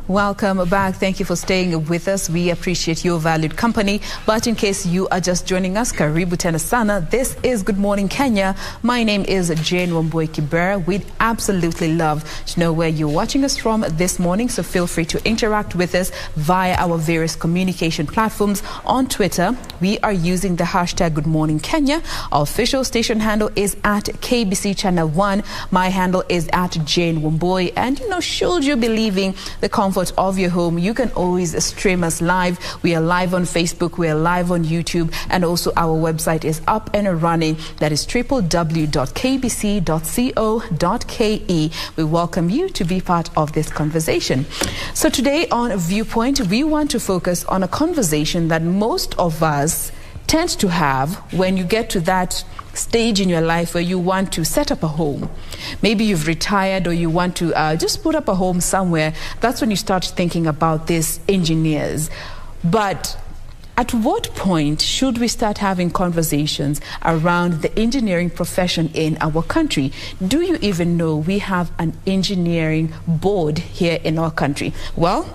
Welcome back. Thank you for staying with us. We appreciate your valued company. But in case you are just joining us, karibu tena sana. This is Good Morning Kenya. My name is Jain Wambui. We'd absolutely love to know where you're watching us from this morning. So feel free to interact with us via our various communication platforms. On Twitter, we are using the hashtag Good Morning Kenya. Our official station handle is at KBC Channel 1. My handle is at Jain Wambui. And should you be leaving the comfort of your home, you can always stream us live. We are live on Facebook, we are live on YouTube, and also our website is up and running. That is www.kbc.co.ke. We welcome you to be part of this conversation. So today on Viewpoint, we want to focus on a conversation that most of us tend to have when you get to that stage in your life where you want to set up a home. Maybe you've retired or you want to just put up a home somewhere. That's when you start thinking about these engineers. But at what point should we start having conversations around the engineering profession in our country? Do you even know we have an engineering board here in our country? Well,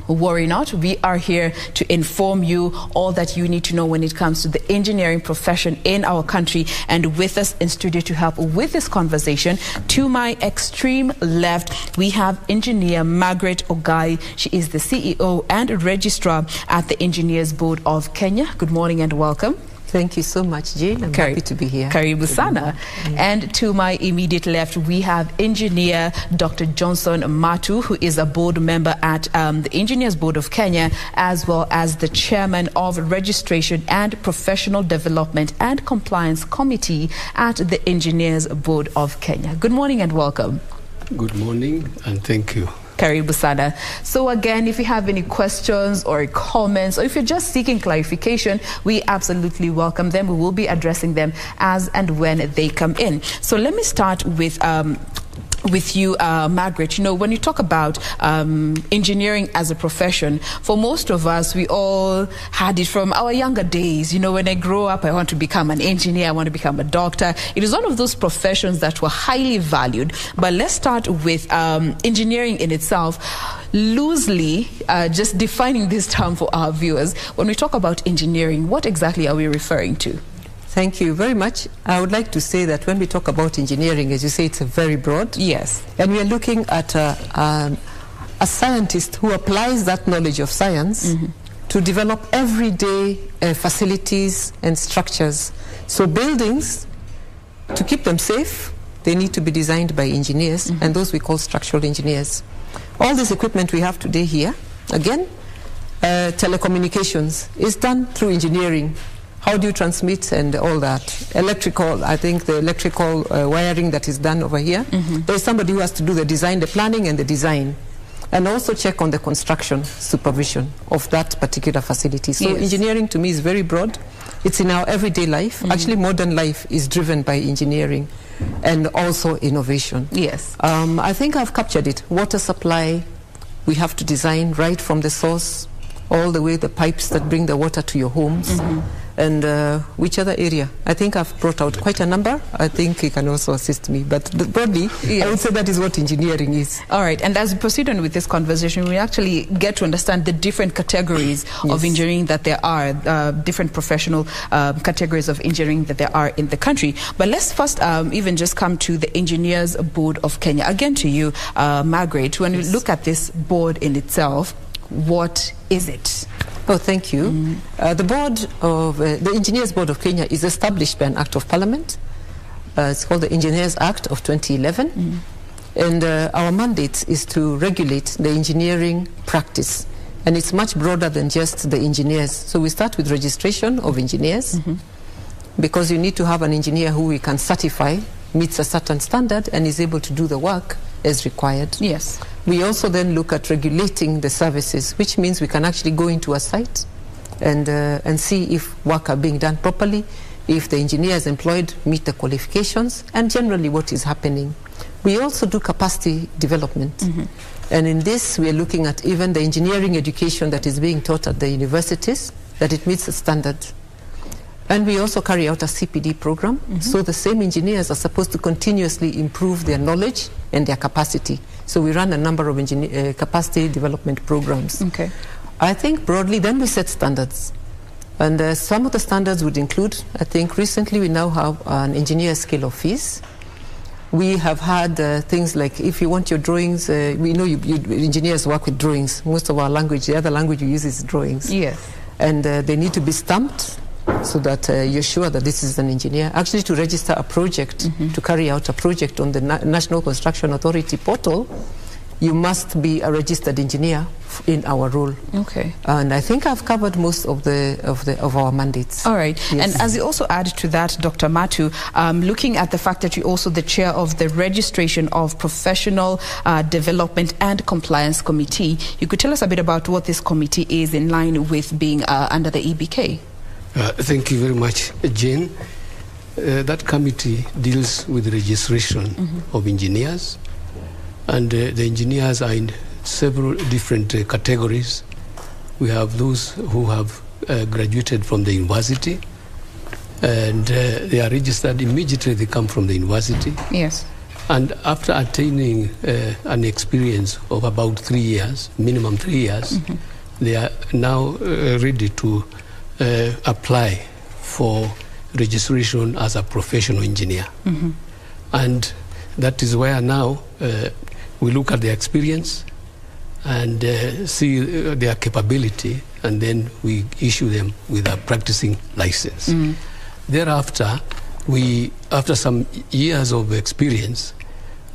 worry not, we are here to inform you all that you need to know when it comes to the engineering profession in our country. And with us in studio to help with this conversation, to my extreme left, we have engineer Margaret Ogai. She is the CEO and Registrar at the Engineers Board of Kenya. Good morning and welcome. Thank you so much, Jane. I'm happy to be here. Karibu sana. And to my immediate left, we have engineer Dr. Johnson Matu, who is a board member at the Engineers Board of Kenya, as well as the chairman of Registration and Professional Development and Compliance Committee at the Engineers Board of Kenya. Good morning and welcome. Good morning and thank you. Karibu sana. So again, if you have any questions or comments, or if you're just seeking clarification, we absolutely welcome them. We will be addressing them as and when they come in. So let me start with you, Margaret. When you talk about engineering as a profession, for most of us, we all had it from our younger days. When I grow up, I want to become an engineer, I want to become a doctor. It is one of those professions that were highly valued. But let's start with engineering in itself. Loosely, just defining this term for our viewers. When we talk about engineering, what exactly are we referring to? Thank you very much. I would like to say that when we talk about engineering, as you say, it's a very broad. Yes. And we are looking at a scientist who applies that knowledge of science to develop everyday facilities and structures. So buildings, to keep them safe, they need to be designed by engineers, and those we call structural engineers. All this equipment we have today here, again, telecommunications is done through engineering. How do you transmit and all that? Electrical, I think the electrical wiring that is done over here, there's somebody who has to do the design, the planning and the design, and also check on the construction supervision of that particular facility. So engineering to me is very broad. It's in our everyday life. Actually, modern life is driven by engineering and also innovation. Yes. I think I've captured it. Water supply, we have to design right from the source all the way the pipes that bring the water to your homes. And which other area? I think I've brought out quite a number. I think he can also assist me. But broadly, I would say that is what engineering is. All right. And as we proceed on with this conversation, we actually get to understand the different categories of engineering that there are, different professional categories of engineering that there are in the country. But let's first even just come to the Engineers Board of Kenya. Again to you, Margaret, when we look at this board in itself, what is it? Oh, thank you. The board of the Engineers Board of Kenya is established by an Act of Parliament. It's called the Engineers Act of 2011. And our mandate is to regulate the engineering practice. And it's much broader than just the engineers. So we start with registration of engineers, because you need to have an engineer who we can certify, meets a certain standard, and is able to do the work as required. Yes. We also then look at regulating the services, which means we can actually go into a site and see if work are being done properly, if the engineers employed meet the qualifications, and generally what is happening. We also do capacity development. And in this, we are looking at even the engineering education that is being taught at the universities, that it meets the standard. And we also carry out a CPD program. So the same engineers are supposed to continuously improve their knowledge and their capacity. So we run a number of capacity development programs. Okay. I think broadly, then we set standards. And some of the standards would include, I think recently we now have an engineer scale of fees. We have had things like, if you want your drawings, we know engineers work with drawings. Most of our language, the other language we use is drawings. Yes. And they need to be stamped so that you're sure that this is an engineer. Actually, to register a project, to carry out a project on the National Construction Authority portal, you must be a registered engineer in our role. Okay. And I think I've covered most of our mandates. All right. Yes. And as you also add to that, Dr. Matu, looking at the fact that you're also the chair of the Registration of Professional Development and Compliance Committee, you could tell us a bit about what this committee is in line with being under the EBK. Thank you very much, Jain. That committee deals with the registration of engineers. And the engineers are in several different categories. We have those who have graduated from the university, and they are registered immediately they come from the university. Yes. And after attaining an experience of about 3 years, minimum 3 years, they are now ready to apply for registration as a professional engineer. And that is where now we look at their experience and see their capability, and then we issue them with a practicing license. Thereafter, after some years of experience,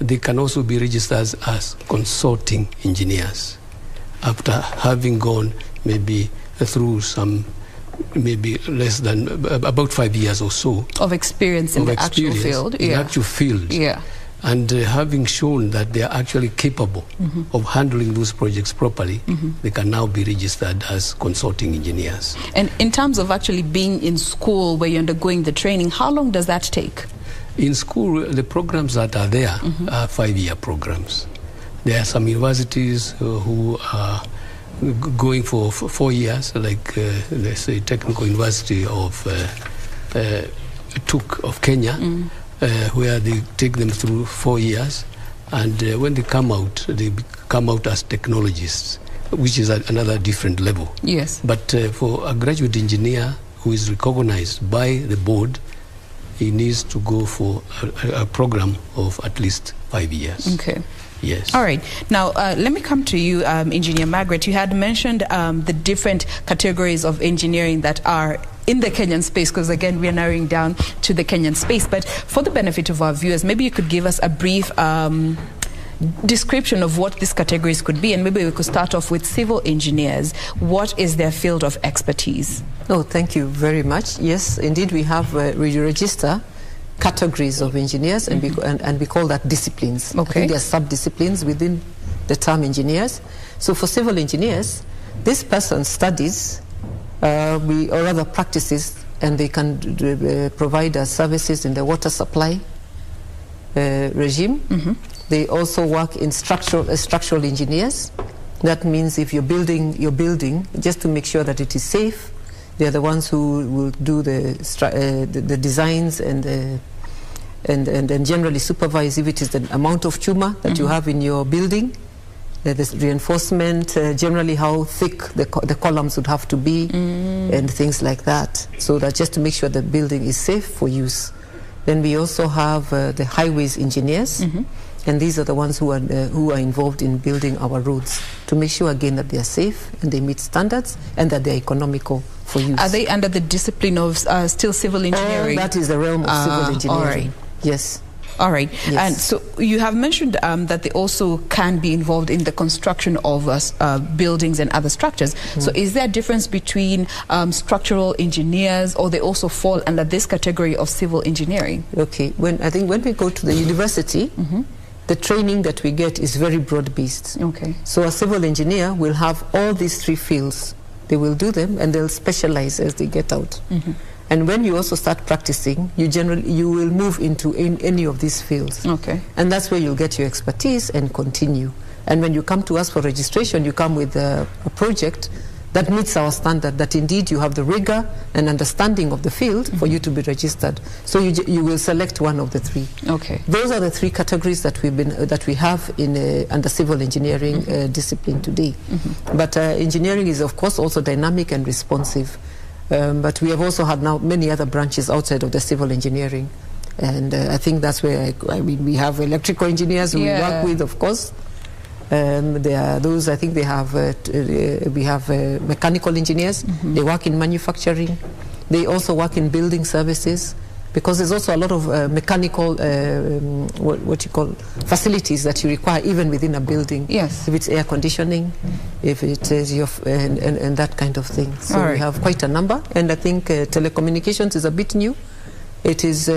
they can also be registered as consulting engineers after having gone maybe through some, maybe less than about 5 years or so Of experience in the actual field. In the actual field. Yeah. And having shown that they are actually capable of handling those projects properly, they can now be registered as consulting engineers. And in terms of actually being in school where you're undergoing the training, how long does that take? In school, the programs that are there are 5-year programs. There are some universities who are going for 4 years, like let's say Technical University of TUK of Kenya, where they take them through 4 years, and when they come out as technologists, which is another different level. Yes. But for a graduate engineer who is recognized by the board, he needs to go for a program of at least 5 years. Okay. Yes. All right. Now, let me come to you, Engineer Margaret. You had mentioned the different categories of engineering that are in the Kenyan space, because again, we are narrowing down to the Kenyan space. But for the benefit of our viewers, maybe you could give us a brief description of what these categories could be, and maybe we could start off with civil engineers. What is their field of expertise? Oh, thank you very much. Yes, indeed, we have we register categories of engineers, and we call that disciplines. Okay. I think there are sub-disciplines within the term engineers. So for civil engineers, this person studies or rather practices, and they can provide services in the water supply regime. They also work in structural engineers. That means if you're building your building, just to make sure that it is safe, they're the ones who will do the designs and generally supervise if it is the amount of tumor that you have in your building, the reinforcement, generally how thick the columns would have to be, and things like that, so that just to make sure the building is safe for use. Then we also have the highways engineers, and these are the ones who are involved in building our roads, to make sure again that they are safe and they meet standards and that they are economical for use. Are they under the discipline of still civil engineering? That is the realm of civil engineering. All right. Yes. All right. Yes. And so you have mentioned that they also can be involved in the construction of buildings and other structures. So is there a difference between structural engineers, or they also fall under this category of civil engineering? Okay. I think when we go to the university, the training that we get is very broad-based. Okay. So a civil engineer will have all these 3 fields. They will do them, and they'll specialize as they get out. And when you also start practicing, you will move into any of these fields. Okay. And that's where you'll get your expertise and continue. And when you come to us for registration, you come with a project that meets our standard, that indeed you have the rigor and understanding of the field for you to be registered. So you will select one of the three. Okay. Those are the three categories that we have in under civil engineering discipline today. But engineering is of course also dynamic and responsive. But we have also had now many other branches outside of the civil engineering. And I think that's where, we have electrical engineers who we work with, of course. There are those, I think we have mechanical engineers. They work in manufacturing. They also work in building services, because there's also a lot of mechanical, what you call, facilities that you require even within a building. Yes. If it's air conditioning, if it is and that kind of thing. So we have quite a number. And I think telecommunications is a bit new. It is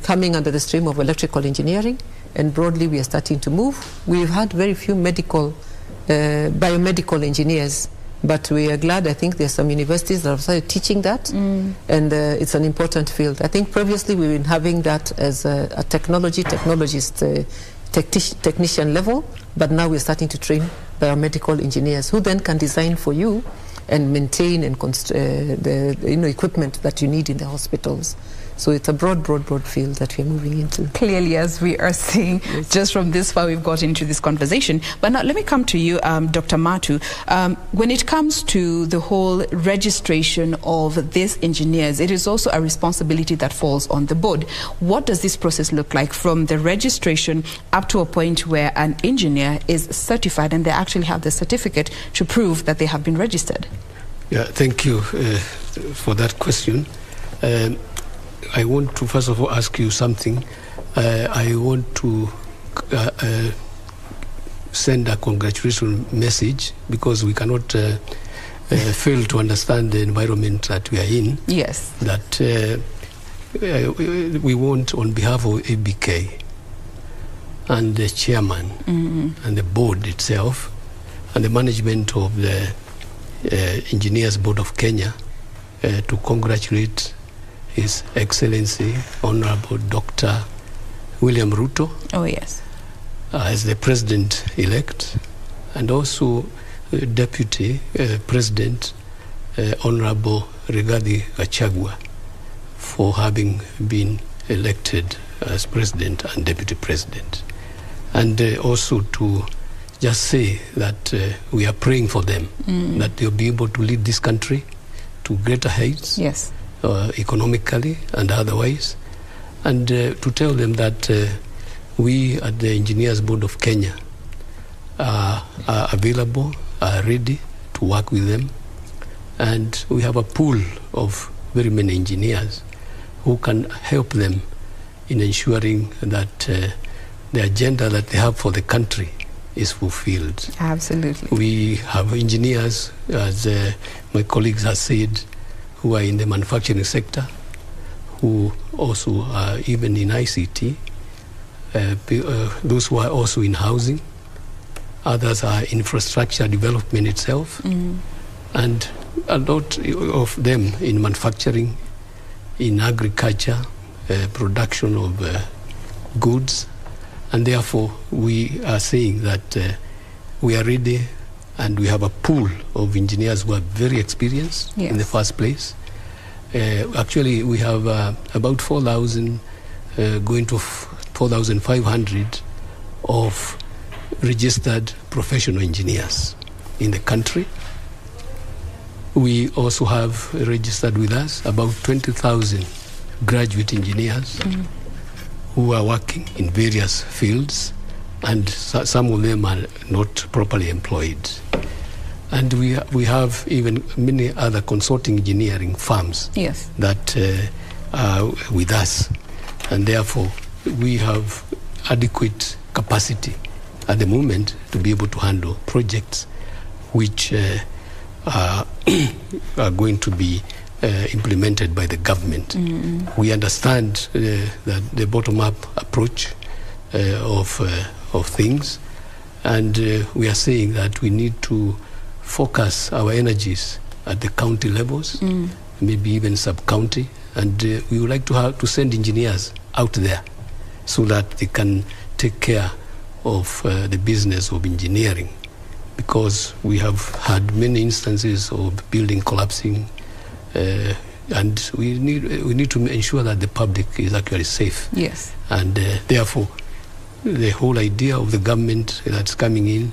coming under the stream of electrical engineering. And broadly, we are starting to move. We've had very few biomedical engineers, but we are glad. I think there's some universities that have started teaching that, and it's an important field. I think previously we've been having that as a technologist, technician level, but now we're starting to train biomedical engineers who then can design for you and maintain and the equipment that you need in the hospitals. So it's a broad field that we're moving into. Clearly, as we are seeing, just from this far we've got into this conversation. But now let me come to you, Dr. Matu. When it comes to the whole registration of these engineers, it is also a responsibility that falls on the board. What does this process look like from the registration up to a point where an engineer is certified and they actually have the certificate to prove that they have been registered? Yeah, thank you for that question. I want to first of all ask you something. I want to send a congratulation message, because we cannot fail to understand the environment that we are in. Yes. That we want, on behalf of ABK and the chairman and the board itself and the management of the Engineers Board of Kenya, to congratulate His Excellency Honorable Dr. William Ruto. Oh, yes. As the President-elect, and also Deputy President Honorable Rigathi Gachagua, for having been elected as President and Deputy President. And also to just say that we are praying for them, that they'll be able to lead this country to greater heights. Yes. Economically and otherwise, and to tell them that we at the Engineers Board of Kenya are available, are ready to work with them, and we have a pool of very many engineers who can help them in ensuring that the agenda that they have for the country is fulfilled. Absolutely. We have engineers, as my colleagues have said, who are in the manufacturing sector, who also are even in ICT, those who are also in housing, others are infrastructure development itself, and a lot of them in manufacturing, in agriculture, production of goods, and therefore we are saying that we are ready. And we have a pool of engineers who are very experienced in the first place. Actually, we have about 4,000, going to 4,500 of registered professional engineers in the country. We also have registered with us about 20,000 graduate engineers who are working in various fields, and some of them are not properly employed. And we have even many other consulting engineering firms that are with us. And therefore, we have adequate capacity at the moment to be able to handle projects which are going to be implemented by the government. We understand that the bottom-up approach of things, and we are saying that we need to focus our energies at the county levels, maybe even sub-county, and we would like to send engineers out there so that they can take care of the business of engineering, because we have had many instances of building collapsing, and we need to ensure that the public is actually safe. Yes. And therefore, the whole idea of the government that's coming in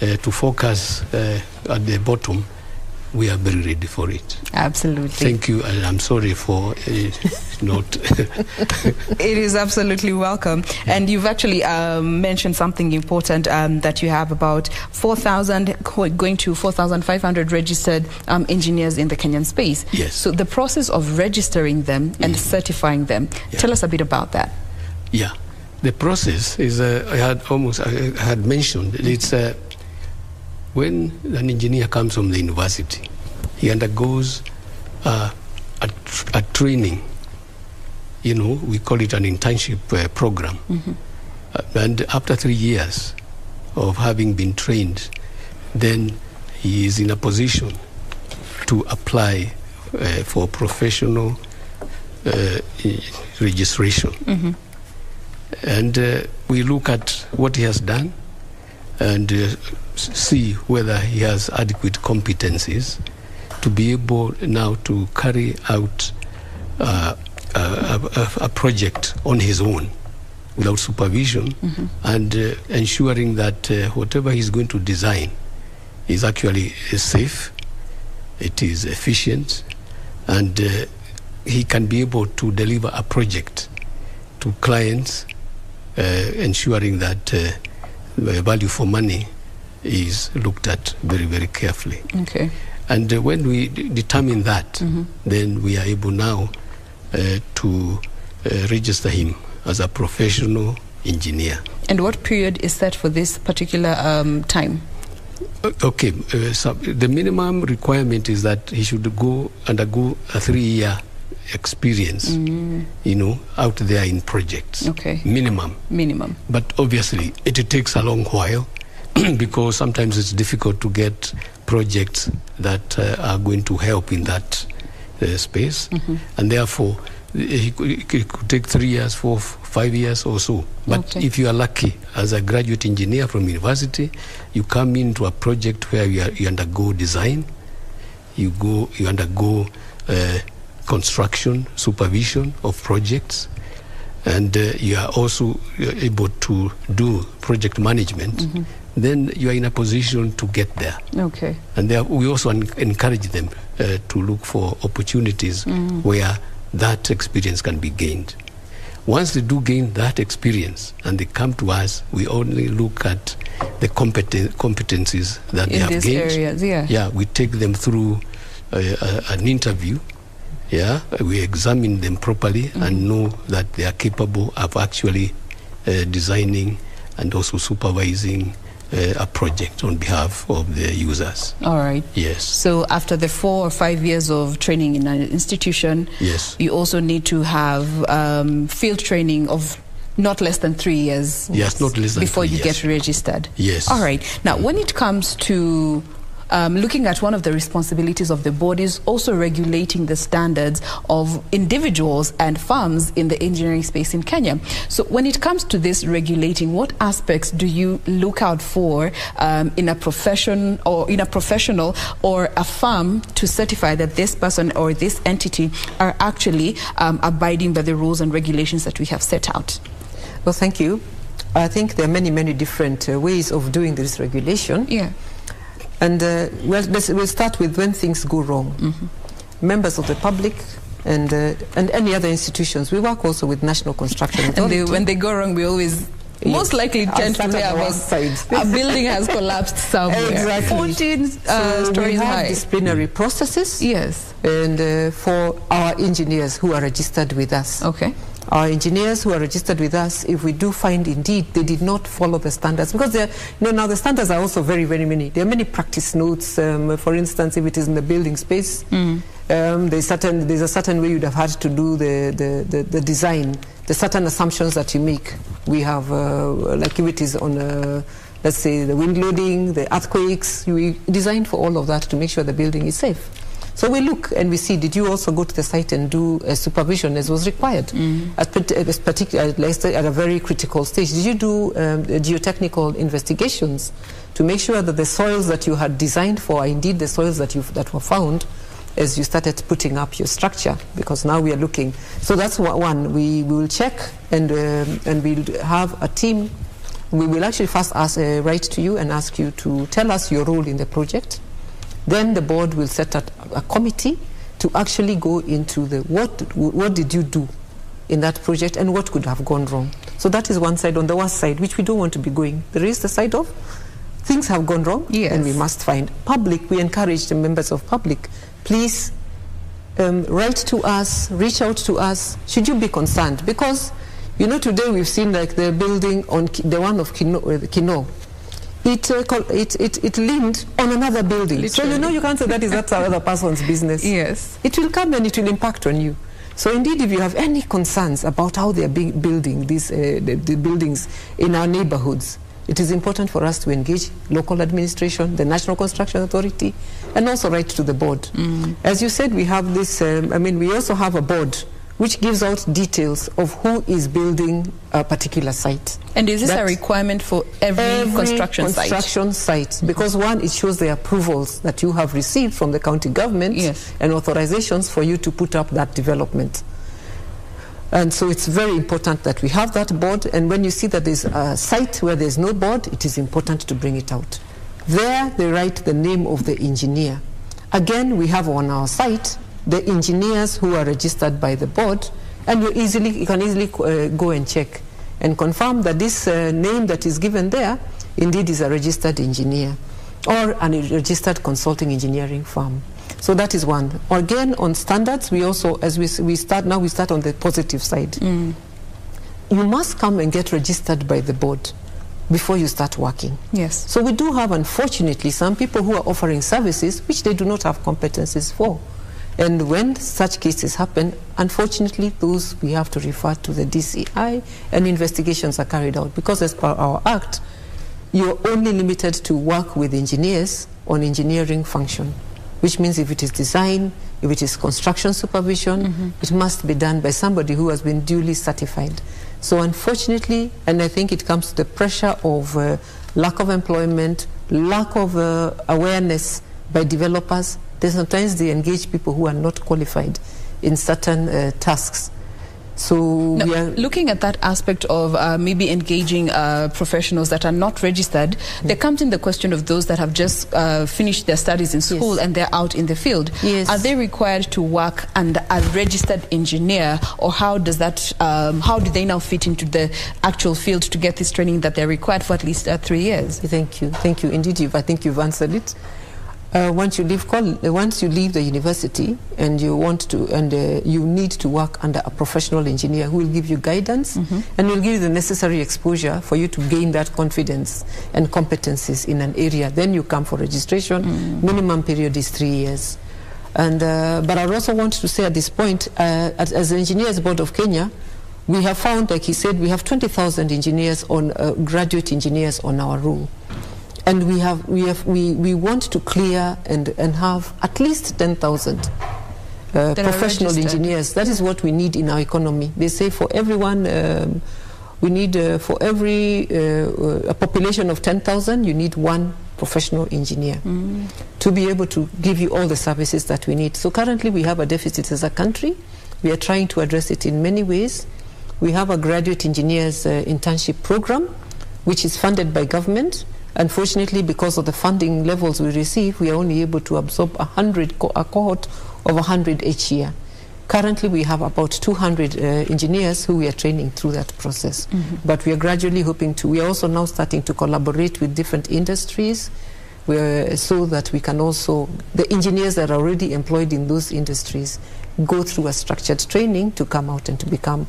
to focus at the bottom, we are very ready for it. Absolutely. Thank you, and I'm sorry for not... It is absolutely welcome. And you've actually mentioned something important, that you have about 4,000, going to 4,500 registered engineers in the Kenyan space. Yes. So the process of registering them and certifying them, tell us a bit about that. Yeah. The process is, I had mentioned, it's when an engineer comes from the university, he undergoes a training. You know, we call it an internship program. And after 3 years of having been trained, then he is in a position to apply for professional registration. And we look at what he has done and see whether he has adequate competencies to be able now to carry out a project on his own without supervision, and ensuring that whatever he's going to design is actually safe, it is efficient, and he can be able to deliver a project to clients, ensuring that value for money is looked at very, very carefully. Okay. And when we determine that, then we are able now to register him as a professional engineer. And what period is set for this particular time? Okay, so the minimum requirement is that he should undergo a 3-year experience, you know, out there in projects. Okay. Minimum. But obviously, it takes a long while because sometimes it's difficult to get projects that are going to help in that space. And therefore, it could take 3 years, 4, 5 years or so. But if you are lucky as a graduate engineer from university, you come into a project where you undergo design, you undergo construction, supervision of projects, and you are also able to do project management, then you are in a position to get there. Okay. And there, we also encourage them to look for opportunities where that experience can be gained. Once they do gain that experience and they come to us, we only look at the competencies that they have gained. In these areas, yeah. We take them through an interview. Yeah, we examine them properly and know that they are capable of actually designing and also supervising a project on behalf of the users. All right. Yes. So after the 4 or 5 years of training in an institution, yes, you also need to have field training of not less than 3 years. Yes, not less than before 3 you years. get registered. Yes. All right. Now, when it comes to looking at one of the responsibilities of the board is also regulating the standards of individuals and firms in the engineering space in Kenya. So when it comes to this regulating, what aspects do you look out for in a professional or a firm to certify that this person or this entity are actually abiding by the rules and regulations that we have set out? Well, thank you. I think there are many, many different ways of doing this regulation. Yeah. And we'll start with when things go wrong. Members of the public and any other institutions. We work also with National Construction Authority. And when they go wrong, we always most likely tend to hear about a building has collapsed somewhere. Exactly. 14 stories we have high. Disciplinary processes. Yes. And for our engineers who are registered with us. Okay. Our engineers who are registered with us, if we do find indeed they did not follow the standards, because now the standards are also very, very many. There are many practice notes. For instance, if it is in the building space, there's a certain way you'd have had to do the design. There's certain assumptions that you make. We have, like if it is on, let's say, the wind loading, the earthquakes, we design for all of that to make sure the building is safe. So we look and we see, did you also go to the site and do supervision as was required? At a very critical stage, did you do geotechnical investigations to make sure that the soils that you had designed for are indeed the soils that were found as you started putting up your structure? Because now we are looking. So that's one. We will check and we'll have a team. We will actually first write to you and ask you to tell us your role in the project. Then the board will set up a committee to actually go into the what did you do in that project and what could have gone wrong. So that is one side. On the worst side, which we don't want to be going, there is the side of things have gone wrong, yes, and we must find. Public, we encourage the members of public, please write to us, reach out to us, should you be concerned. Because, you know, today we've seen like the building on the one of Kino. It leaned on another building. Literally. So you know you can't say that's another person's business. Yes. It will come and it will impact on you. So indeed, if you have any concerns about how they are building these the buildings in our neighborhoods, it is important for us to engage local administration, the National Construction Authority, and also write to the board. As you said, we have this, we also have a board which gives out details of who is building a particular site. And is this a requirement for every construction site? Because one, it shows the approvals that you have received from the county government, yes, and authorizations for you to put up that development. And so it's very important that we have that board, and when you see that there's a site where there's no board, it is important to bring it out. There they write the name of the engineer. Again, we have on our site the engineers who are registered by the board, and you can easily go and check and confirm that this name that is given there indeed is a registered engineer or a registered consulting engineering firm. So that is one. Again, on standards, we also, as we start on the positive side. You must come and get registered by the board before you start working. Yes. So we do have, unfortunately, some people who are offering services which they do not have competencies for. And when such cases happen, unfortunately, those we have to refer to the DCI, and investigations are carried out. Because as per our Act, you're only limited to work with engineers on engineering function, which means if it is design, if it is construction supervision, it must be done by somebody who has been duly certified. So unfortunately, and I think it comes to the pressure of lack of employment, lack of awareness by developers, sometimes they engage people who are not qualified in certain tasks. So now, we are looking at that aspect of maybe engaging professionals that are not registered. There comes in the question of those that have just finished their studies in school, yes, and they're out in the field. Yes. Are they required to work under a registered engineer, or how does that? How do they now fit into the actual field to get this training that they're required for at least 3 years? Thank you. Indeed, I think you've answered it. Once you leave the university and you you need to work under a professional engineer who will give you guidance and will give you the necessary exposure for you to gain that confidence and competencies in an area, then you come for registration. Minimum period is 3 years. And but I also want to say at this point, as the Engineers Board of Kenya, we have found, like he said, we have 20,000 engineers on graduate engineers on our roll. And we want to clear and have at least 10,000 professional engineers. That is what we need in our economy. They say for everyone, we need for every a population of 10,000, you need one professional engineer to be able to give you all the services that we need. So currently we have a deficit as a country. We are trying to address it in many ways. We have a graduate engineers internship program, which is funded by government. Unfortunately, because of the funding levels we receive, we are only able to absorb a cohort of 100 each year. Currently, we have about 200 engineers who we are training through that process. But we are gradually hoping to, we are also now starting to collaborate with different industries so that we can also, the engineers that are already employed in those industries, go through a structured training to come out and to become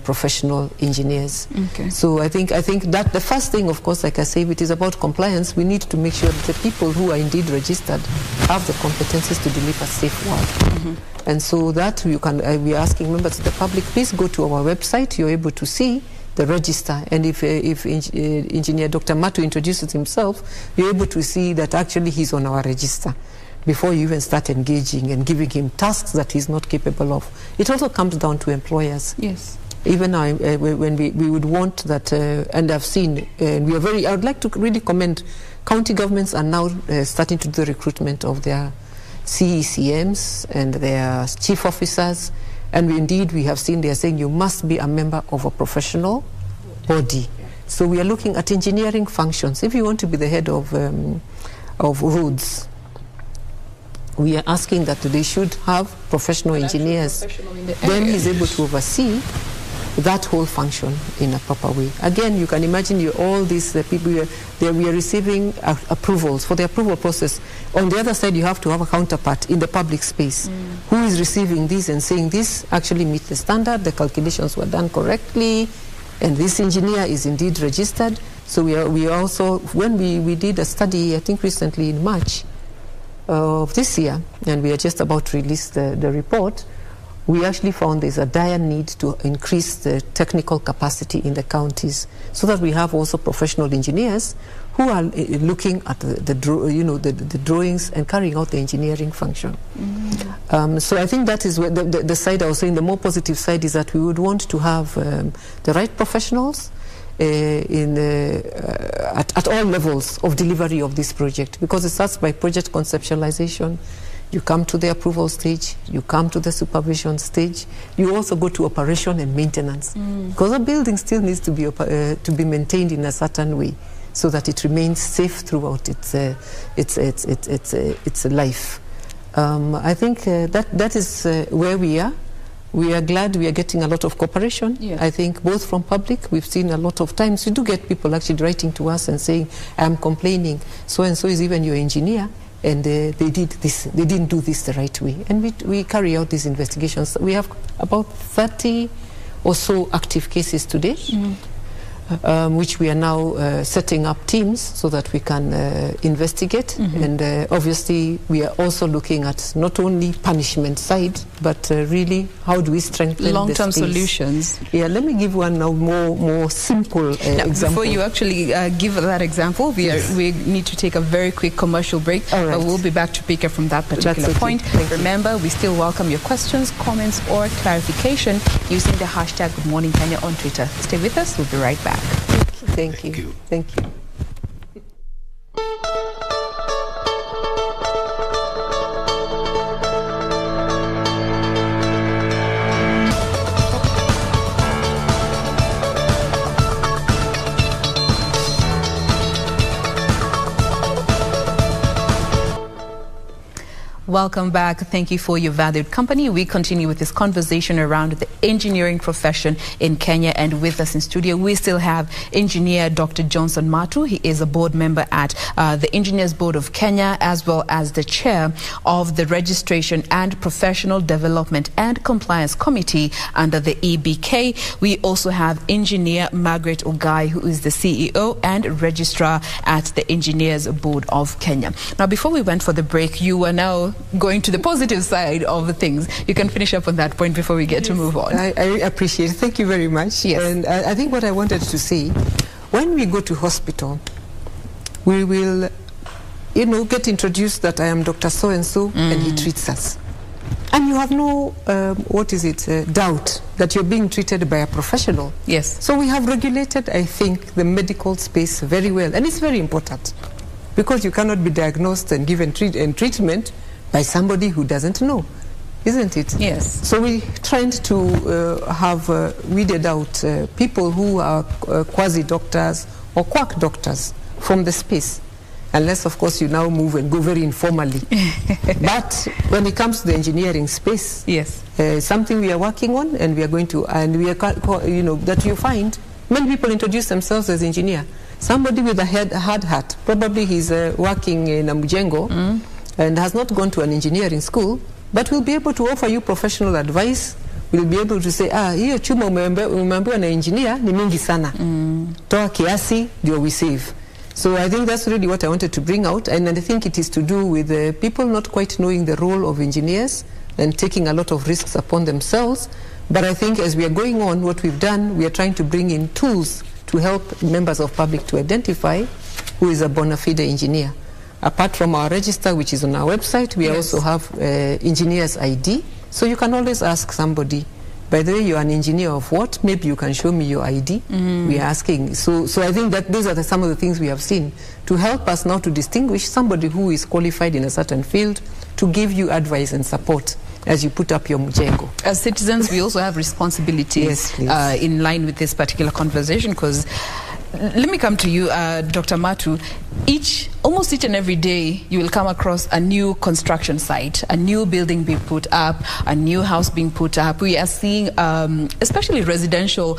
professional engineers. Okay. So I think that the first thing, of course, like I say, if it is about compliance, we need to make sure that the people who are indeed registered have the competencies to deliver safe work. And so that you can, we are asking members of the public, please go to our website. You're able to see the register, and if Engineer Dr. Matu introduces himself, you're able to see that actually he's on our register. before you even start engaging and giving him tasks that he's not capable of. It also comes down to employers. Yes. Even when we would want that, and I've seen, and we are I would like to really commend county governments are now starting to do the recruitment of their CECMs and their chief officers, and we have seen they are saying you must be a member of a professional body. So we are looking at engineering functions. If you want to be the head of roads, we are asking that they should have professional engineers. Then he's able to oversee that whole function in a proper way. Again, you can imagine all these people, we are receiving approvals for the approval process. On the other side, you have to have a counterpart in the public space who is receiving this and saying this actually meets the standard, the calculations were done correctly, and this engineer is indeed registered. So we are also, when we did a study, I think recently in March of this year, and we are just about to release the report, we actually found there's a dire need to increase the technical capacity in the counties so that we have also professional engineers who are looking at the drawings and carrying out the engineering function. So I think that is where the side I was saying, the more positive side is that we would want to have the right professionals at all levels of delivery of this project, because it starts by project conceptualization. You come to the approval stage, you come to the supervision stage, you also go to operation and maintenance, because a building still needs to be maintained in a certain way so that it remains safe throughout its life. I think that is where we are. We are glad we are getting a lot of cooperation. Yes. I think both from public, we've seen a lot of times, we do get people actually writing to us and saying, I'm complaining, so-and-so is even your engineer, and they didn't do this the right way. And we carry out these investigations. We have about 30 or so active cases today, which we are now setting up teams so that we can investigate. And obviously we are also looking at not only punishment side, but really how do we strengthen long-term solutions. Yeah, let me give one now more simple example. Before you actually give that example, we need to take a very quick commercial break. All right. But we'll be back to pick up from that particular point. Remember, we still welcome your questions, comments, or clarification using the hashtag Good Morning Kenya on Twitter. Stay with us. We'll be right back. Thank you. Thank you. Welcome back. Thank you for your valued company. We continue with this conversation around the engineering profession in Kenya, and with us in studio we still have engineer Dr. Johnson Matu. He is a board member at the Engineers Board of Kenya, as well as the chair of the Registration and Professional Development and Compliance Committee under the EBK. We also have engineer Margaret Ogai, who is the CEO and registrar at the Engineers Board of Kenya. Now, before we went for the break, you were now going to the positive side of the things. You can finish up on that point before we get to move on. I appreciate it. Thank you very much. Yes. And I think what I wanted to say, when we go to hospital, we will, get introduced that I am Dr. So-and-so, and he treats us. And you have no, doubt that you're being treated by a professional. Yes. So we have regulated, I think, the medical space very well. And it's very important, because you cannot be diagnosed and given treatment by somebody who doesn't know, isn't it? Yes. So we trying to have weeded out people who are quasi-doctors or quack doctors from the space, unless, of course, you now move and go very informally. But when it comes to the engineering space, yes, something we are working on, and we are going to, and we are, that you find many people introduce themselves as engineer. Somebody with a hard hat, probably he's working in a mujengo and has not gone to an engineering school, but will be able to offer you professional advice. Will be able to say, hiyo chuma umeambiwa na engineer ni mingi sana. Toa kiasi ndio we save. So I think that's really what I wanted to bring out, and I think it is to do with people not quite knowing the role of engineers and taking a lot of risks upon themselves. But I think as we are going on, what we've done, we are trying to bring in tools to help members of public to identify who is a bona fide engineer. Apart from our register, which is on our website, we also have engineer's ID. So you can always ask somebody, by the way, you're an engineer of what? Maybe you can show me your ID. We are asking. So I think that these are some of the things we have seen to help us now to distinguish somebody who is qualified in a certain field to give you advice and support as you put up your mjengo. As citizens, we also have responsibilities in line with this particular conversation, because let me come to you, Dr. Matu. Almost each and every day, you will come across a new construction site, a new building being put up, a new house being put up. We are seeing, especially residential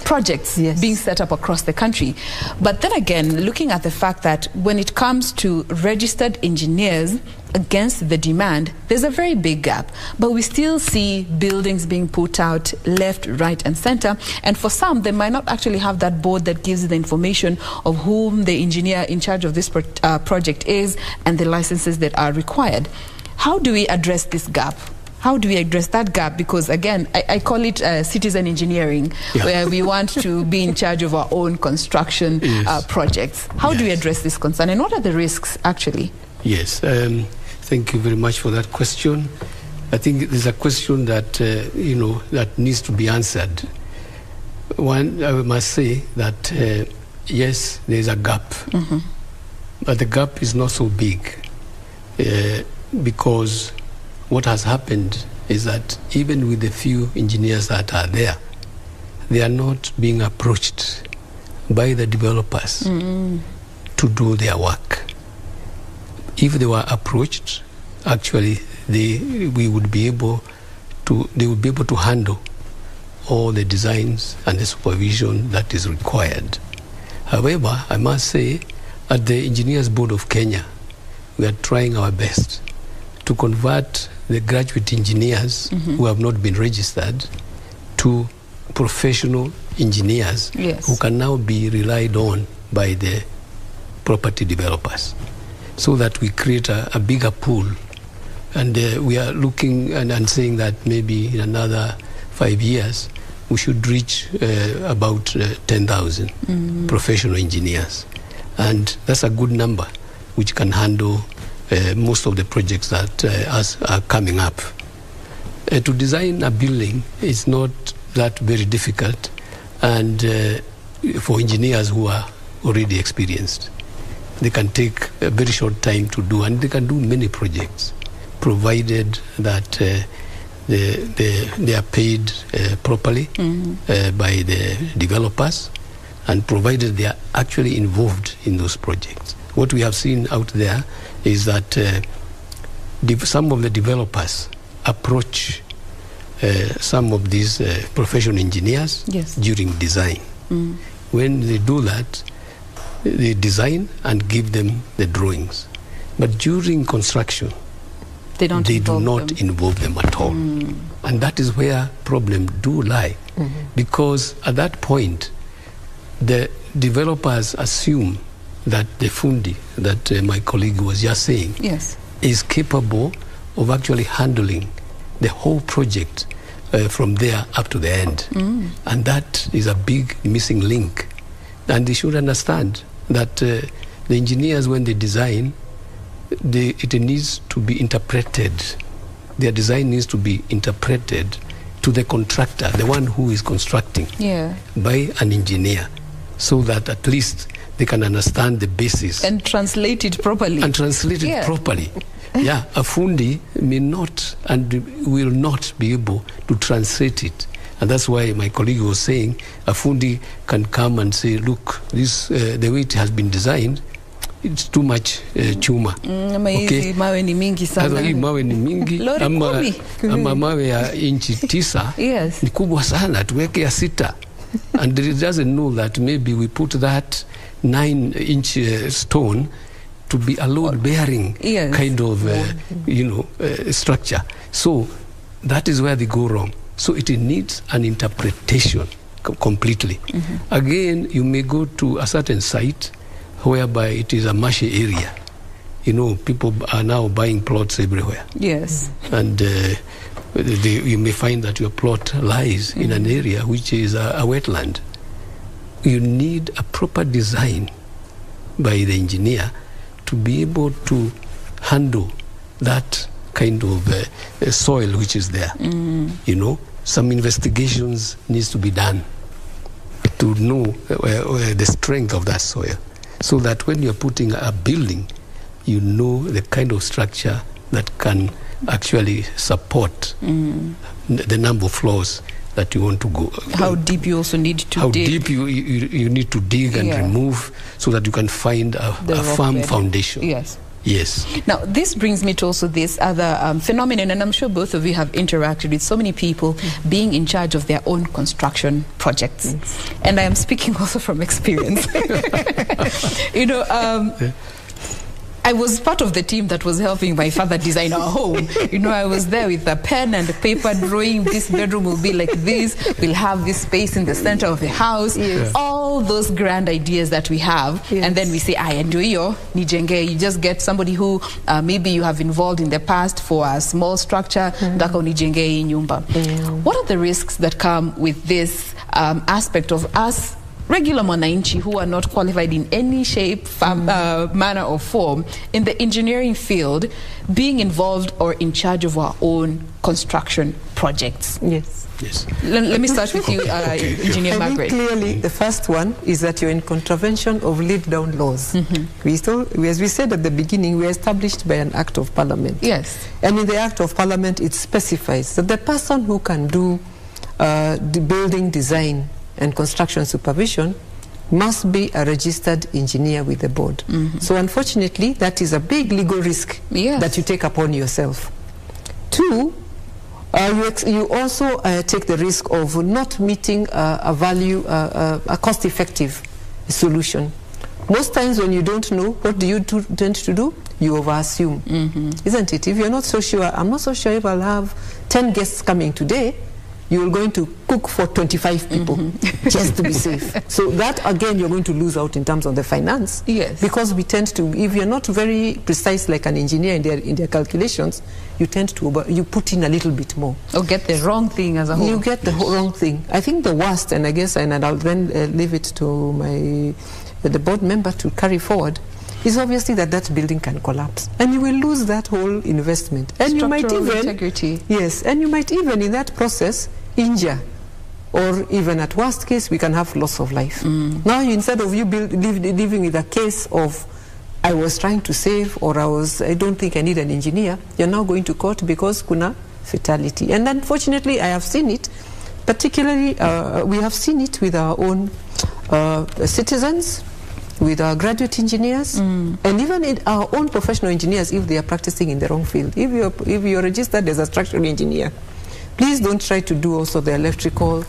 projects being set up across the country. But then again, looking at the fact that when it comes to registered engineers against the demand, there's a very big gap. But we still see buildings being put out left, right, and center. And for some, they might not actually have that board that gives the information of whom the engineer in charge of this project is and the licenses that are required. How do we address this gap? How do we address that gap? Because again, I call it citizen engineering, where we want to be in charge of our own construction projects. How do we address this concern, and what are the risks actually? Yes, thank you very much for that question. I think there's a question that that needs to be answered. One, I must say that yes, there's a gap, but the gap is not so big because what has happened is that even with the few engineers that are there, they are not being approached by the developers to do their work. If they were approached, actually, they would be able to handle all the designs and the supervision that is required. However, I must say, at the Engineers Board of Kenya, we are trying our best to convert the graduate engineers who have not been registered to professional engineers who can now be relied on by the property developers, so that we create a bigger pool. And we are looking and saying that maybe in another 5 years we should reach about 10,000 professional engineers. And that's a good number which can handle most of the projects that are coming up. To design a building is not that very difficult, and for engineers who are already experienced, they can take a very short time to do, and they can do many projects, provided that they are paid properly by the developers, and provided they are actually involved in those projects. What we have seen out there is that some of the developers approach some of these professional engineers during design. When they do that, they design and give them the drawings. But during construction, they do not involve them at all. And that is where problems do lie. Because at that point, the developers assume that the fundi that my colleague was just saying is capable of actually handling the whole project from there up to the end. And that is a big missing link. And they should understand that the engineers, when they design, it needs to be interpreted. Their design needs to be interpreted to the contractor, the one who is constructing, by an engineer, so that at least they can understand the basis. And translate it properly. And translate it properly. A fundi may not and will not be able to translate it. And that's why my colleague was saying a fundi can come and say, look, this the way it has been designed, it's too much chuma. Okay? Mawe ni mingi sana. Mawe ni mingi. ama mawe ya inchi 9 ni kubwa sana, tuweke ya 6. And it doesn't know that maybe we put that 9-inch stone to be a load-bearing kind of structure. So that is where they go wrong. So it needs an interpretation completely. Again, you may go to a certain site whereby it is a marshy area. People are now buying plots everywhere. And you may find that your plot lies in an area which is a wetland. You need a proper design by the engineer to be able to handle that kind of soil which is there. You know, some investigations needs to be done to know the strength of that soil, so that when you're putting a building, you know the kind of structure that can actually support the number of floors that you want to go. How deep you also need to dig. How deep you need to dig and remove, so that you can find a firm foundation. Yes. Yes. Now, this brings me to also this other phenomenon, and I'm sure both of you have interacted with so many people being in charge of their own construction projects. And I am speaking also from experience. You know, I was part of the team that was helping my father design our home. You know, I was there with a pen and a paper drawing, this bedroom will be like this, we'll have this space in the center of the house. All those grand ideas that we have. And then we say, ndio nijenge. You just get somebody who maybe you have involved in the past for a small structure. Ndaka nijenge nyumba. What are the risks that come with this aspect of us regular mwananchi who are not qualified in any shape, manner or form in the engineering field being involved or in charge of our own construction projects? Yes. Let me start with you, Engineer Margaret. Clearly, the first one is that you're in contravention of laid down laws. As we said at the beginning, we are established by an Act of Parliament. Yes. And in the Act of Parliament, it specifies that the person who can do the building design and construction supervision must be a registered engineer with the board. So unfortunately, that is a big legal risk that you take upon yourself. Two, you also take the risk of not meeting a cost-effective solution. Most times when you don't know, what do you tend to do? You over-assume, isn't it? If you're not so sure, I'm not so sure if I'll have 10 guests coming today, you're going to cook for 25 people just to be safe. So that, again, you're going to lose out in terms of the finance. Yes. Because we tend to, if you're not very precise like an engineer in their calculations, you tend to, you put in a little bit more. Or get the wrong thing as a whole. You get the wrong thing. I think the worst, and I guess, and I'll then leave it to the board member to carry forward, is obviously that building can collapse. And you will lose that whole investment. And you might even, integrity. Yes, and you might even in that process injure, or even at worst case we can have loss of life. Now instead of you living with a case of I was trying to save, or I don't think I need an engineer, you're now going to court because kuna fatality. And unfortunately I have seen it, particularly we have seen it with our own citizens, with our graduate engineers, and even in our own professional engineers if they are practicing in the wrong field. If you're registered as a structural engineer, please don't try to do also the electrical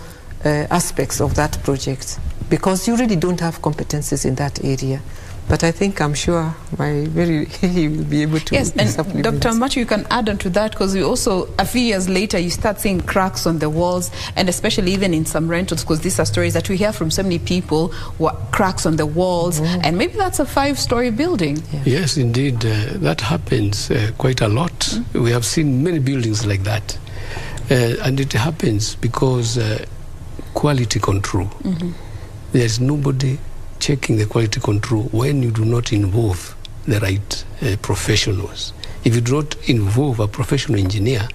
aspects of that project, because you really don't have competencies in that area. But I think, I'm sure he will be able to. Yes, and supplement. Dr. Matu, you can add on to that, because we also, a few years later, you start seeing cracks on the walls, and especially even in some rentals, because these are stories that we hear from so many people, cracks on the walls, and maybe that's a 5-story building. Yes, indeed, that happens quite a lot. We have seen many buildings like that. And it happens because quality control. There's nobody checking the quality control when you do not involve the right professionals. If you do not involve a professional engineer,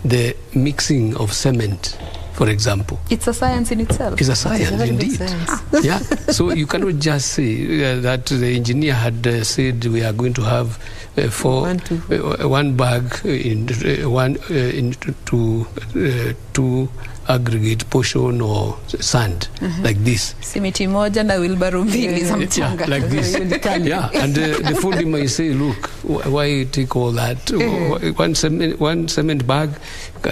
the mixing of cement, for example. It's a science in itself. It's a science, indeed. Yeah. So you cannot just say that the engineer had said we are going to have one bag two aggregate portion or sand, like this. Simiti moja na wheelbarrow mbili za mchanga. Like this. Yeah, and the fundi might say, look, why take all that? One cement bag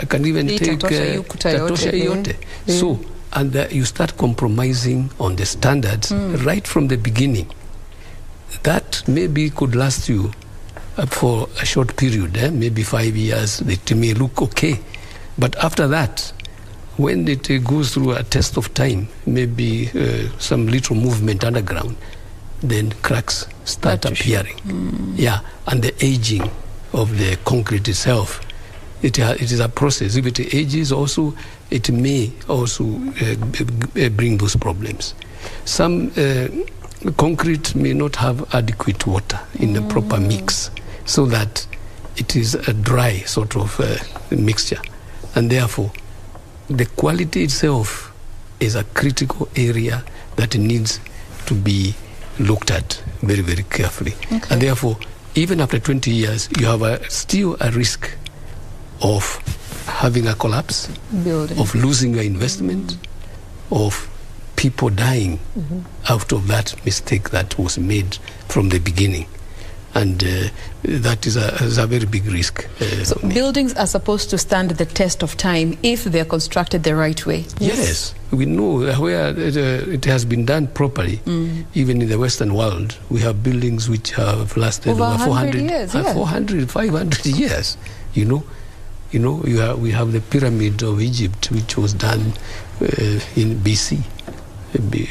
can even take tatosha yote. So, and you start compromising on the standards right from the beginning. That maybe could last you for a short period, maybe 5 years. It may look okay, but after that, when it goes through a test of time, maybe some little movement underground, then cracks start appearing. Yeah, and the aging of the concrete itself, it is a process. If it ages also, it may also bring those problems. Some concrete may not have adequate water in the proper mix, so that it is a dry sort of mixture. And therefore, the quality itself is a critical area that needs to be looked at very, very carefully. Okay. And therefore, even after 20 years, you have still a risk of having a collapse, of losing your investment, of people dying out of that mistake that was made from the beginning. And that is a very big risk. So buildings are supposed to stand the test of time if they're constructed the right way. Yes, we know where it has been done properly. Even in the Western world, we have buildings which have lasted over 400 years, 400, 500 years. We have the Pyramid of Egypt, which was done in BC,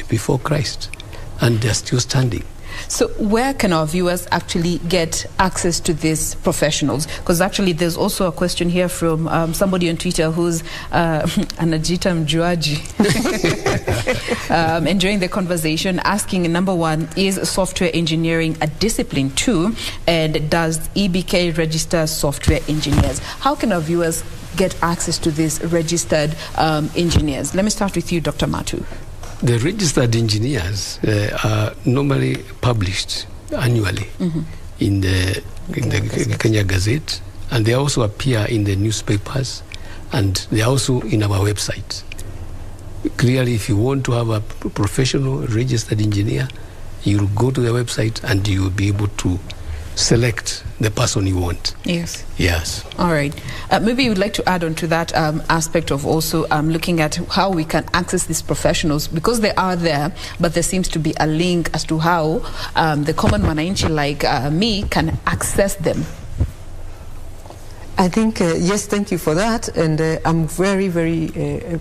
before Christ, and they're still standing. So where can our viewers actually get access to these professionals? Because actually there's also a question here from somebody on Twitter who's Anajita Mjuaji, enjoying the conversation, asking, number one, is software engineering a discipline too? And does EBK register software engineers? How can our viewers get access to these registered engineers? Let me start with you, Dr. Matu. The registered engineers are normally published annually in the Kenya Gazette, and they also appear in the newspapers, and they are also in our website. Clearly, if you want to have a professional registered engineer, you'll go to the website and you'll be able to select the person you want. Yes. Yes. All right. Maybe you would like to add on to that aspect of also looking at how we can access these professionals, because they are there, but there seems to be a link as to how the common mwananchi like me can access them. I think, yes, thank you for that. And I'm very, very,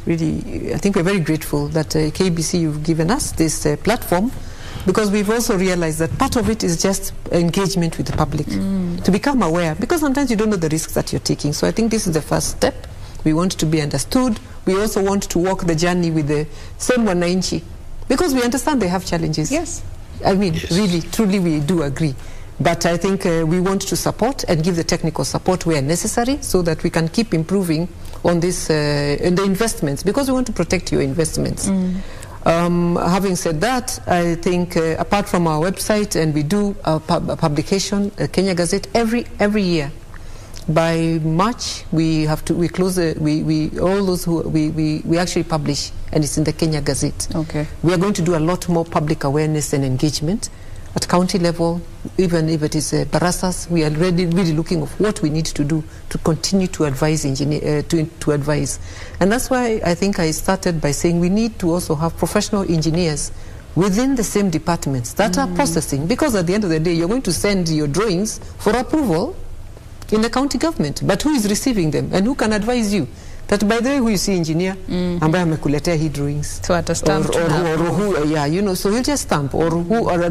really, I think we're very grateful that KBC, you've given us this platform, because we've also realized that part of it is just engagement with the public, to become aware, because sometimes you don't know the risks that you're taking. So I think this is the first step. We want to be understood. We also want to walk the journey with the same wananchi, because we understand they have challenges. Yes. I mean, really, truly, we do agree. But I think we want to support and give the technical support where necessary, so that we can keep improving on this, in the investments, because we want to protect your investments. Having said that, I think apart from our website, and we do a publication, a Kenya Gazette, every year. By March, we close all those who we actually publish, and it's in the Kenya Gazette. Okay. We are going to do a lot more public awareness and engagement at county level, even if it is barasas. We are really looking at what we need to do to continue to advise to advise. And that's why I think I started by saying we need to also have professional engineers within the same departments that are processing, because at the end of the day, you're going to send your drawings for approval in the county government, but who is receiving them and who can advise you? That by the way, who you see engineer, ambaye amekuletea hii drawings, so at a stamp, or who, yeah, you know, so he'll just stamp, or who, or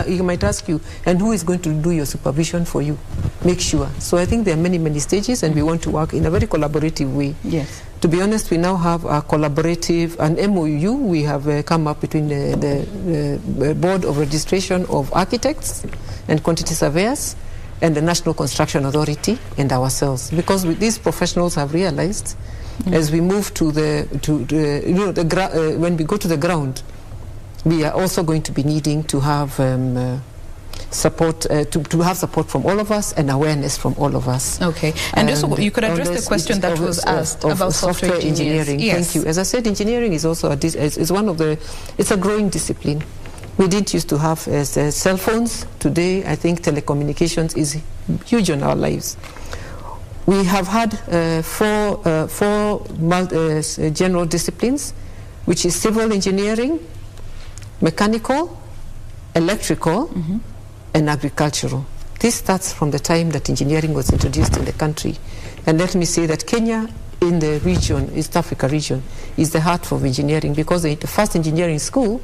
he might ask you, and who is going to do your supervision for you? Make sure. So I think there are many stages, and we want to work in a very collaborative way. Yes. To be honest, we now have a collaborative, an MOU we have come up between the Board of Registration of Architects and Quantity Surveyors and the National Construction Authority and ourselves, because these professionals have realized, as we move to when we go to the ground, we are also going to be needing to have support, to have support from all of us and awareness from all of us. Okay, and also you could address the question that was asked about software engineering. Yes. Thank you. As I said, engineering is also is one of the, it's a growing discipline. We didn't used to have cell phones. Today, I think telecommunications is huge on our lives. We have had four general disciplines, which is civil engineering, mechanical, electrical, and agricultural. This starts from the time that engineering was introduced in the country. And let me say that Kenya, in the region, East Africa region, is the heart of engineering, because the first engineering school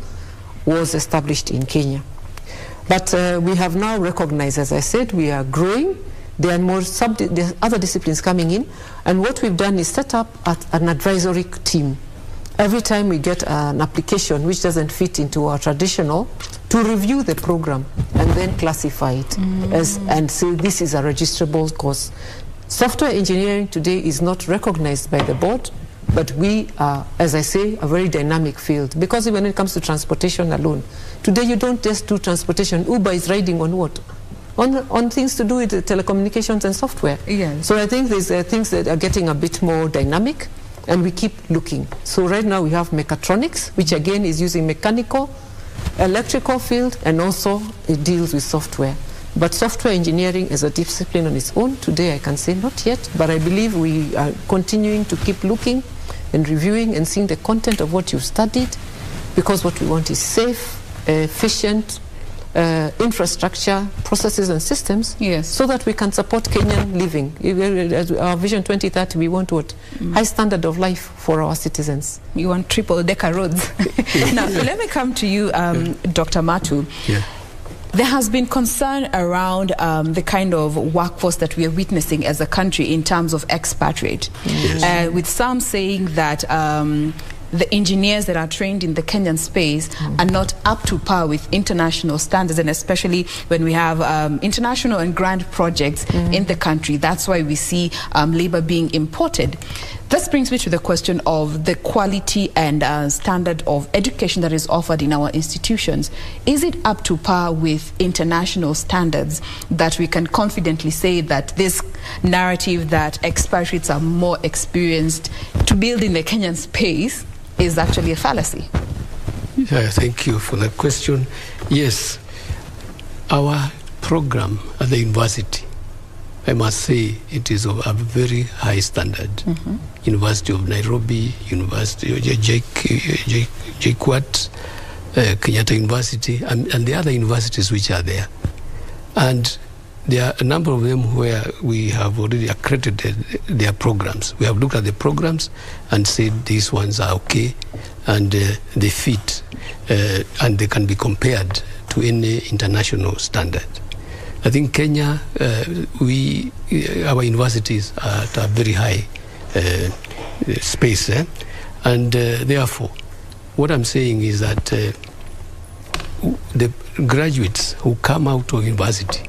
was established in Kenya. But we have now recognized, as I said, we are growing. There are more there are other disciplines coming in, and what we've done is set up an advisory team. Every time we get an application which doesn't fit into our traditional to review the program and then classify it and say this is a registrable course. Software engineering today is not recognized by the board, but we are, as I say, a very dynamic field. Because when it comes to transportation alone, today you don't just do transportation. Uber is riding on what? On things to do with telecommunications and software. Yes. So I think there's things that are getting a bit more dynamic, and we keep looking. So right now we have mechatronics, which again is using mechanical, electrical field, and also it deals with software. But software engineering is a discipline on its own. Today I can say not yet, but I believe we are continuing to keep looking and reviewing and seeing the content of what you've studied, because what we want is safe, efficient infrastructure, processes and systems, so that we can support Kenyan living. Our Vision 2030, we want what? High standard of life for our citizens. You want triple-decker roads. Now, let me come to you, Dr. Matu. Yeah. There has been concern around the kind of workforce that we are witnessing as a country in terms of expatriate, with some saying that the engineers that are trained in the Kenyan space are not up to par with international standards, and especially when we have international and grand projects in the country. That's why we see labor being imported. This brings me to the question of the quality and standard of education that is offered in our institutions. Is it up to par with international standards that we can confidently say that this narrative that expatriates are more experienced to build in the Kenyan space is actually a fallacy? Yeah, thank you for that question. Yes, our program at the university, I must say, it is of a very high standard. University of Nairobi, University of JKUAT, Kenyatta University, and the other universities which are there. And there are a number of them where we have already accredited their programs. We have looked at the programs and said these ones are okay, and they fit, and they can be compared to any international standard. I think Kenya, our universities are at a very high space, and therefore, what I'm saying is that the graduates who come out of university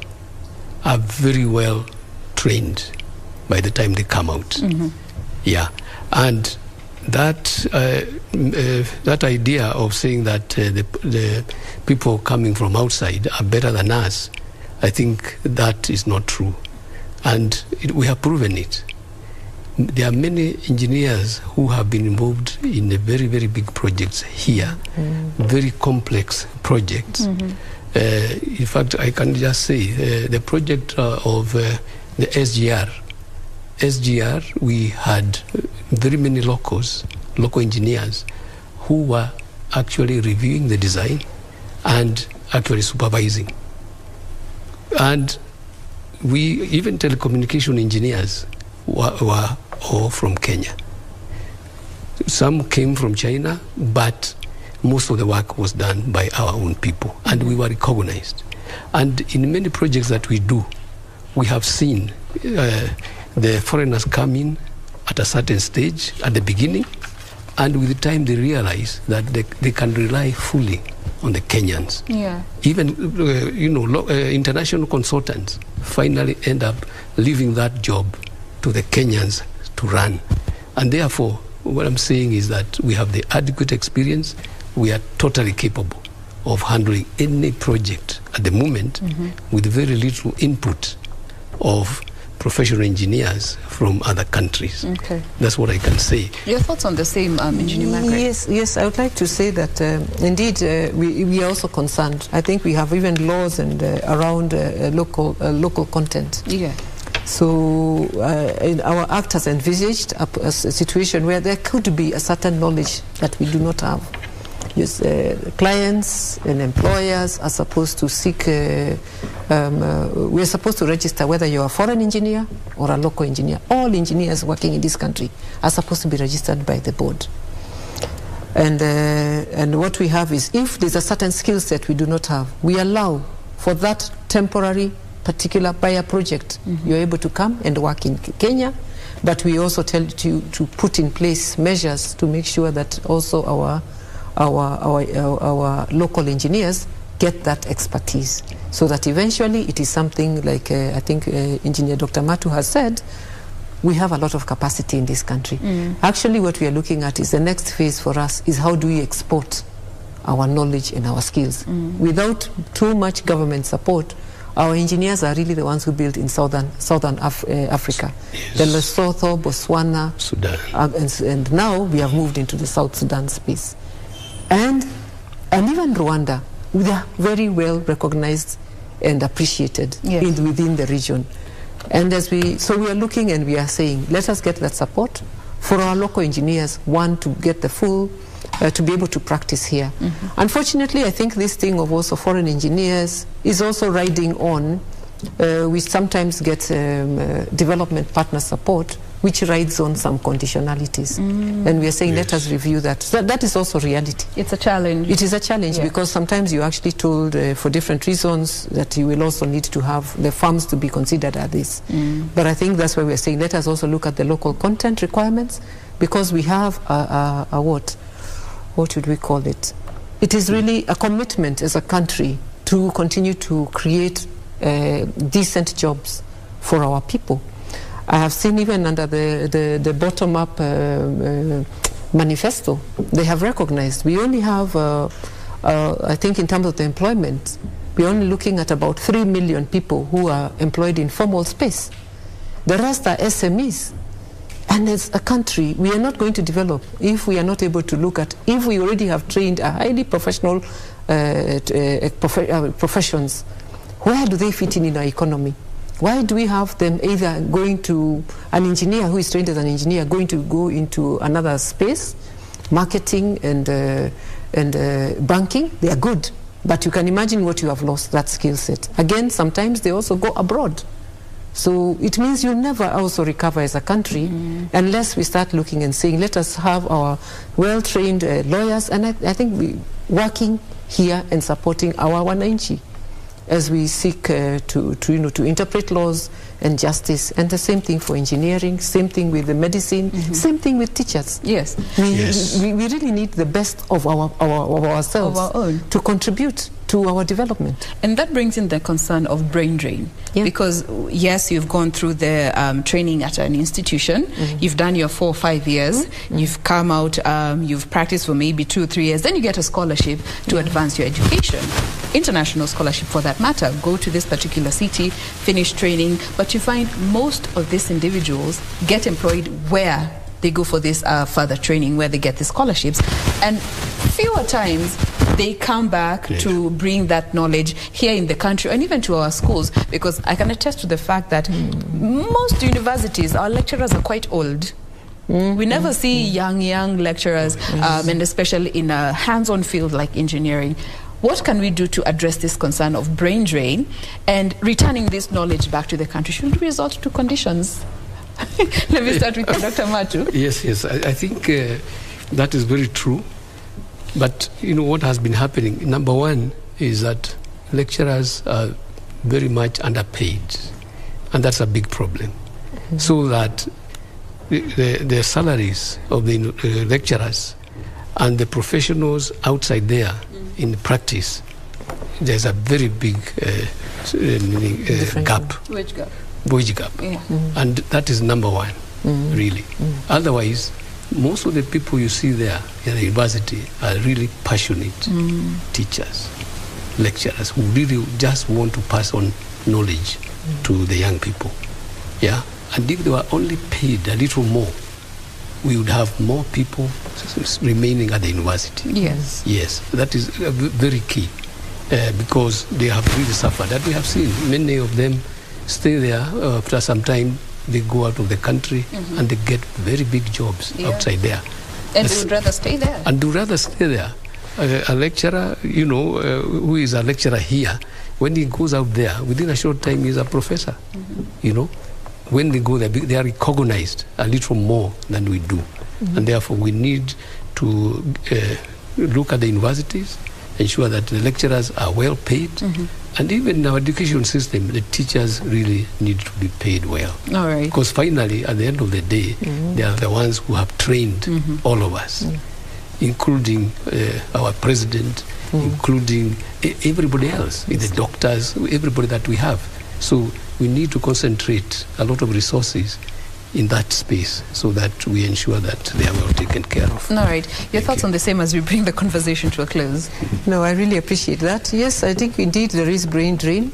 are very well trained by the time they come out. Yeah, and that that idea of saying that the people coming from outside are better than us, I think that is not true, and we have proven it. There are many engineers who have been involved in the very, very big projects here, very complex projects. In fact, I can just say the project of the SGR, we had very many local engineers who were actually reviewing the design and actually supervising. And even telecommunication engineers were all from Kenya. Some came from China, but most of the work was done by our own people, and we were recognized. And in many projects that we do, we have seen the foreigners come in at a certain stage at the beginning, and with the time they realize that they can rely fully on the Kenyans. Yeah. Even international consultants finally end up leaving that job to the Kenyans to run. And therefore, what I'm saying is that we have the adequate experience. We are totally capable of handling any project at the moment with very little input of professional engineers from other countries. Okay. That's what I can say. Your thoughts on the same, Engineer Margaret? Yes, I would like to say that indeed we are also concerned. I think we have even laws and around local content. Yeah. So our Act has envisaged a situation where there could be a certain knowledge that we do not have. Yes, clients and employers are supposed to seek, we are supposed to register whether you're a foreign engineer or a local engineer. All engineers working in this country are supposed to be registered by the board. And what we have is, if there's a certain skill set we do not have, we allow for that temporary particular buyer project. You're able to come and work in Kenya, but we also tell you to put in place measures to make sure that also our local engineers get that expertise, so that eventually it is something like, I think Engineer Dr. Matu has said, we have a lot of capacity in this country. Actually, what we are looking at is the next phase for us is how do we export our knowledge and our skills. Without too much government support, our engineers are really the ones who build in southern Africa. Yes. The Lesotho, Botswana, Sudan. And now we have moved into the South Sudan space. And even Rwanda, they are very well recognized and appreciated within the region. And so we are looking and we are saying, let us get that support for our local engineers, one, to get the full, to be able to practice here. Unfortunately, I think this thing of also foreign engineers is also riding on. We sometimes get development partner support, which rides on some conditionalities. And we are saying, let us review that. That is also reality. It's a challenge. It is a challenge because sometimes you're actually told for different reasons that you will also need to have the farms to be considered at this. But I think that's why we're saying, let us also look at the local content requirements, because we have what should we call it? It is really a commitment as a country to continue to create decent jobs for our people. I have seen even under the bottom-up manifesto, they have recognized we only have, I think in terms of the employment, we're only looking at about 3 million people who are employed in formal space. The rest are SMEs. And as a country, we are not going to develop if we are not able to look at, if we already have trained a highly professional professions, where do they fit in our economy? Why do we have them either going to an engineer who is trained as an engineer going to go into another space, marketing and banking? They are good, but you can imagine what you have lost, that skill set. Again, sometimes they also go abroad. So it means you'll never also recover as a country unless we start looking and saying, let us have our well-trained lawyers, and I think we working here and supporting our wananchi as we seek to interpret laws and justice. And the same thing for engineering, same thing with the medicine, same thing with teachers. Yes. We really need the best of ourselves of our own to contribute to our development. And that brings in the concern of brain drain. Because yes, you've gone through the training at an institution, you've done your 4 or 5 years, you've come out, you've practiced for maybe 2 or 3 years, then you get a scholarship to advance your education. International scholarship for that matter. Go to this particular city, finish training, but you find most of these individuals get employed where they go for this further training, where they get the scholarships, and fewer times they come back to bring that knowledge here in the country and even to our schools, because I can attest to the fact that most universities, our lecturers are quite old. We never see young lecturers, and especially in a hands-on field like engineering. What can we do to address this concern of brain drain and returning this knowledge back to the country? Should we resort to conditions? Let me start with Dr. Matu. Yes, I think that is very true. But you know what has been happening? Number one is that lecturers are very much underpaid, and that's a big problem. So that the salaries of the lecturers and the professionals outside there in practice, there's a very big gap. Wage gap. Wage gap. And that is number one, really. Otherwise, most of the people you see there in the university are really passionate teachers, lecturers who really just want to pass on knowledge to the young people. Yeah, and if they were only paid a little more, we would have more people remaining at the university. Yes. Yes, that is very key because they have really suffered. That we have seen many of them stay there after some time. They go out of the country and they get very big jobs outside there. And they would rather stay there. And would rather stay there. A lecturer, you know, who is a lecturer here, when he goes out there, within a short time he's a professor, you know. When they go there, they are recognized a little more than we do. And therefore we need to look at the universities, ensure that the lecturers are well paid, and even in our education system, the teachers really need to be paid well. All right. Because finally, at the end of the day, they are the ones who have trained all of us, including our president, including everybody else, the doctors, everybody that we have. So we need to concentrate a lot of resources in that space so that we ensure that they are well taken care of. All right. Your thoughts on the same as we bring the conversation to a close? No, I really appreciate that. Yes, I think indeed there is brain drain.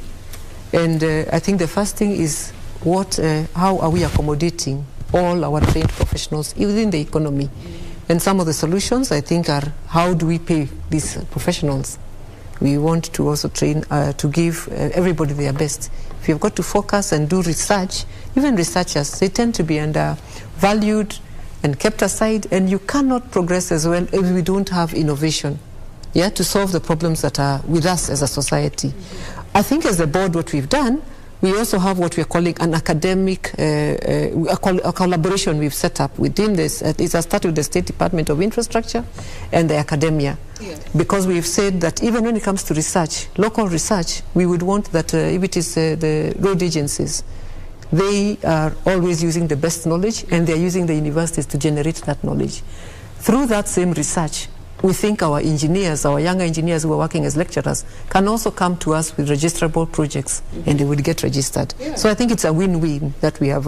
And I think the first thing is how are we accommodating all our trained professionals within the economy? And some of the solutions, I think, are how do we pay these professionals? We want to also train to give everybody their best. If you've got to focus and do research, even researchers, they tend to be undervalued and kept aside, and you cannot progress as well if we don't have innovation, to solve the problems that are with us as a society. I think as a board, what we've done, we also have what we're calling an academic a collaboration we've set up within this. It's started with the State Department of Infrastructure and the academia. Yes. Because we've said that even when it comes to research, local research, we would want that if it is the road agencies, they are always using the best knowledge, and they're using the universities to generate that knowledge. Through that same research, we think our engineers, our younger engineers who are working as lecturers, can also come to us with registrable projects, and they would get registered. Yeah. So I think it's a win-win that we have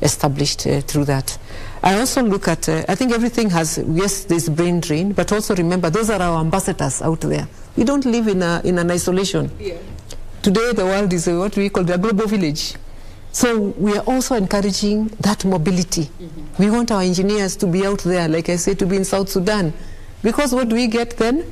established through that. I also look at, I think everything has, yes, this brain drain, but also remember, those are our ambassadors out there. We don't live in an isolation. Yeah. Today, the world is what we call the global village. So we are also encouraging that mobility. We want our engineers to be out there, like I said, to be in South Sudan. Because what do we get then?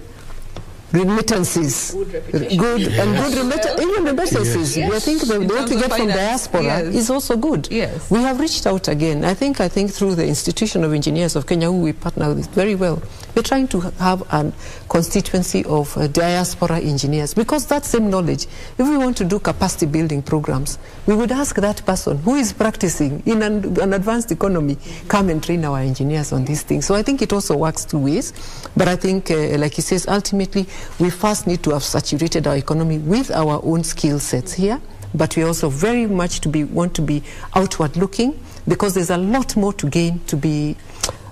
Remittances. Good remittances. Even remittances. Yes. I think what we get from diaspora is also good. Yes. We have reached out again. I think through the Institution of Engineers of Kenya, who we partner with very well, we're trying to have a constituency of diaspora engineers, because that same knowledge, if we want to do capacity building programs, we would ask that person who is practicing in an advanced economy, come and train our engineers on these things. So I think it also works two ways. But I think, like he says, ultimately, we first need to have saturated our economy with our own skill sets here, but we also very much want to be outward looking, because there's a lot more to gain to be,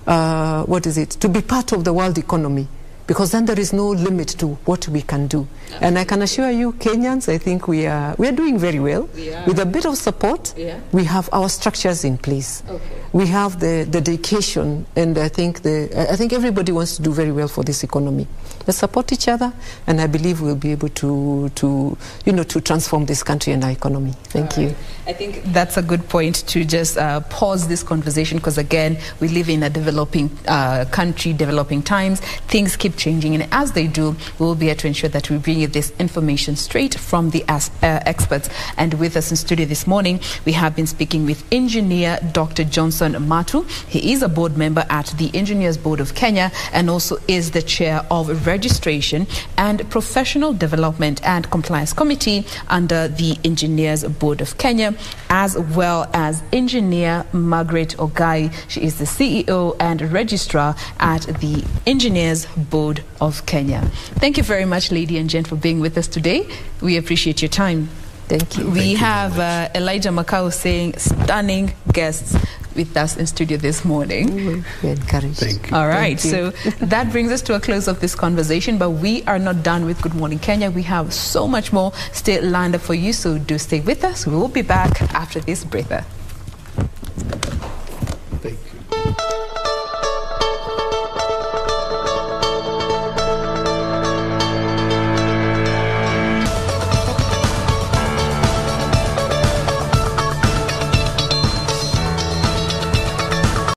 to be part of the world economy, because then there is no limit to what we can do. Absolutely. And I can assure you, Kenyans, I think we are doing very well. With a bit of support, we have our structures in place. Okay. We have the dedication, and I think everybody wants to do very well for this economy. Let's support each other, and I believe we'll be able to transform this country and our economy. Thank you. I think that's a good point to just pause this conversation, because again, we live in a developing country, developing times. Things keep changing, and as they do, we will be here to ensure that we bring you this information straight from the experts. And with us in studio this morning, we have been speaking with engineer Dr. Johnson Matu. He is a board member at the Engineers Board of Kenya, and also is the chair of Registration and Professional Development and Compliance Committee under the Engineers Board of Kenya, as well as engineer Margaret Ogai. She is the CEO and registrar at the Engineers Board of Kenya. Thank you very much, lady and gent, for being with us today. We appreciate your time. Thank you. We have Elijah Macau saying stunning guests with us in studio this morning. We're encouraged. Thank you. All right, so that brings us to a close of this conversation, but we are not done with Good Morning Kenya. We have so much more still lined up for you, so do stay with us. We will be back after this breather.